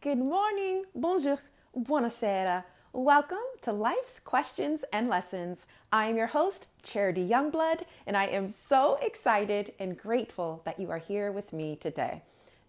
good morning, bonjour, buonasera. Welcome to Life's Questions and Lessons. I am your host, Charity Youngblood, and I am so excited and grateful that you are here with me today.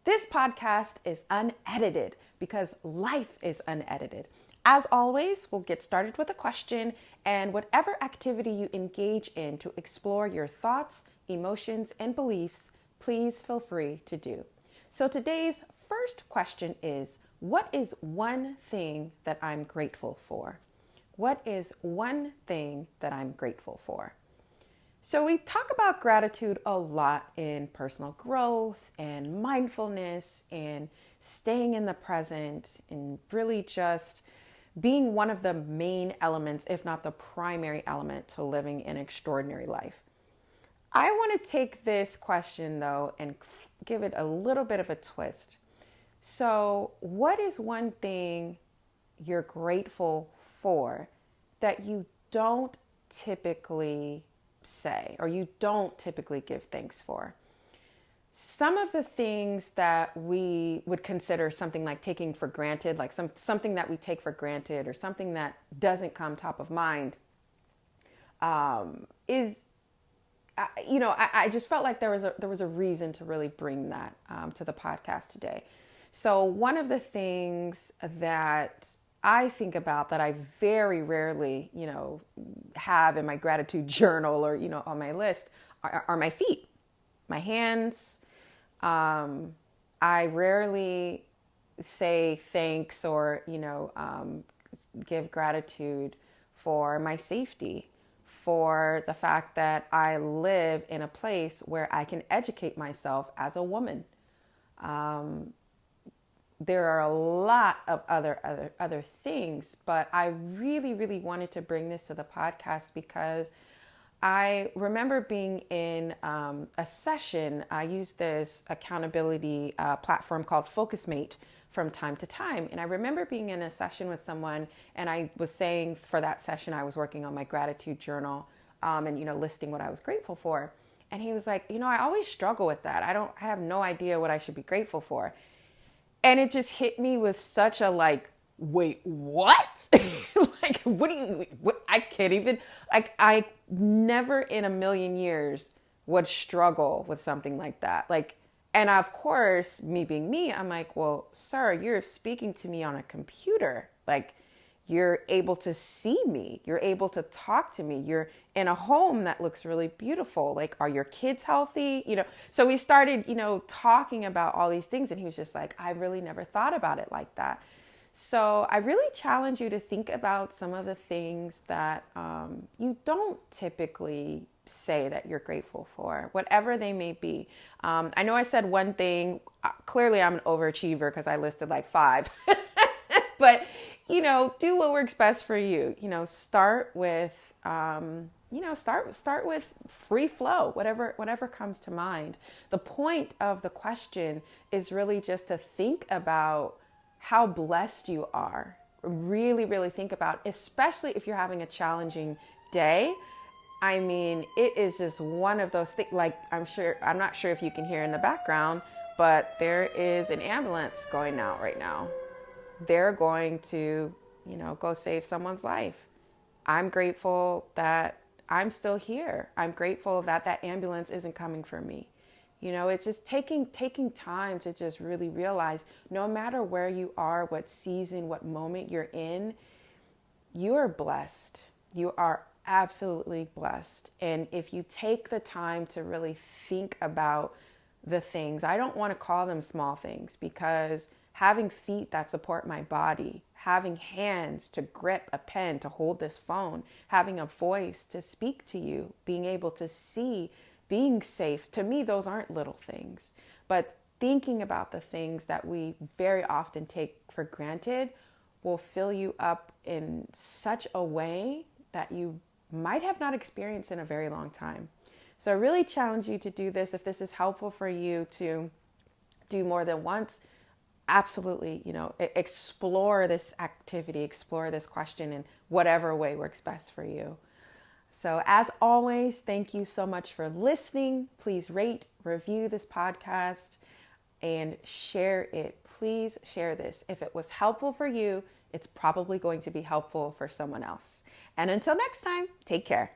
This podcast is unedited because life is unedited. As always, we'll get started with a question and whatever activity you engage in to explore your thoughts, emotions, and beliefs, please feel free to do. So today's first question is, what is one thing that I'm grateful for? What is one thing that I'm grateful for? So we talk about gratitude a lot in personal growth and mindfulness and staying in the present and really just being one of the main elements, if not the primary element, to living an extraordinary life. I want to take this question though and give it a little bit of a twist. So, what is one thing you're grateful for that you don't typically say or you don't typically give thanks for? Some of the things that we would consider something like taking for granted, like something that we take for granted or something that doesn't come top of mind, is I just felt like there was a reason to really bring that to the podcast today. So one of the things that I think about that I very rarely, have in my gratitude journal or, on my list are my feet, my hands. I rarely say thanks or, give gratitude for my safety, for the fact that I live in a place where I can educate myself as a woman. There are a lot of other things, but I really, really wanted to bring this to the podcast because I remember being in a session. I use this accountability platform called FocusMate from time to time. And I remember being in a session with someone and I was saying for that session, I was working on my gratitude journal and, listing what I was grateful for. And he was like, I always struggle with that. I have no idea what I should be grateful for. And it just hit me with such a wait, what? I can't even, I never in a million years would struggle with something like that. And of course, me being me, I'm like, well, sir, you're speaking to me on a computer. You're able to see me. You're able to talk to me. You're in a home that looks really beautiful. Are your kids healthy? So we started, talking about all these things. And he was just like, I really never thought about it like that. So I really challenge you to think about some of the things that you don't typically say that you're grateful for, whatever they may be. I know I said one thing. Clearly, I'm an overachiever because I listed 5. But, do what works best for you. Start with, start with free flow, whatever comes to mind. The point of the question is really just to think about how blessed you are. Really, really think about, especially if you're having a challenging day. I mean, it is just one of those things, I'm not sure if you can hear in the background, but there is an ambulance going out right now. They're going to, go save someone's life. I'm grateful that I'm still here. I'm grateful that that ambulance isn't coming for me. It's just taking time to just really realize no matter where you are, what season, what moment you're in, you are blessed. You are absolutely blessed. And if you take the time to really think about the things, I don't want to call them small things because having feet that support my body, having hands to grip a pen, to hold this phone, having a voice to speak to you, being able to see, being safe, to me, those aren't little things. But thinking about the things that we very often take for granted will fill you up in such a way that you might have not experienced in a very long time. So I really challenge you to do this. If this is helpful for you to do more than once, absolutely, explore this activity, explore this question in whatever way works best for you. So as always, thank you so much for listening. Please rate, review this podcast. and share it. Please share this. If it was helpful for you, it's probably going to be helpful for someone else. And until next time, take care.